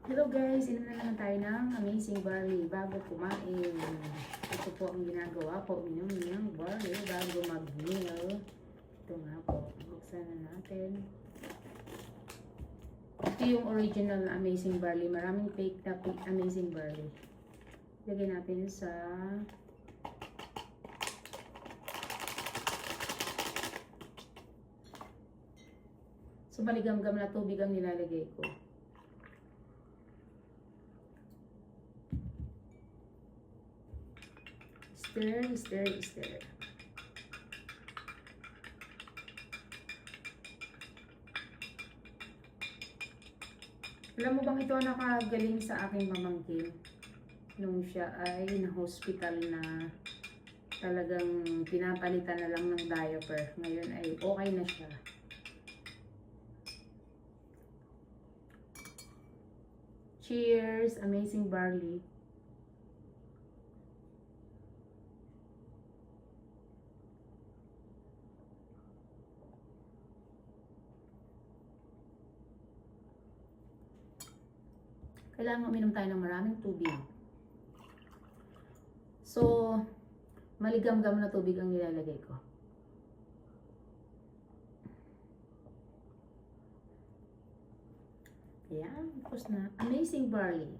Hello guys, inom na naman tayo ng amazing barley bago kumain. Ito po ang ginagawa ko, uminom ng barley bago mag-meal. Ito nga po, buksan na natin. Ito yung original na amazing barley. Maraming fake na amazing barley. Lagay natin sa maligam-gam na tubig ang nilalagay ko. Stir, stir, stir. Alam mo bang ito nakagaling sa aking pamangkin? Nung siya ay na-hospital na talagang pinapalitan na lang ng diaper. Ngayon ay okay na siya. Cheers! Amazing barley. Kailangan uminom tayo ng maraming tubig. So, maligam-gam na tubig ang nilalagay ko. Ayan, tapos na. Amazing barley.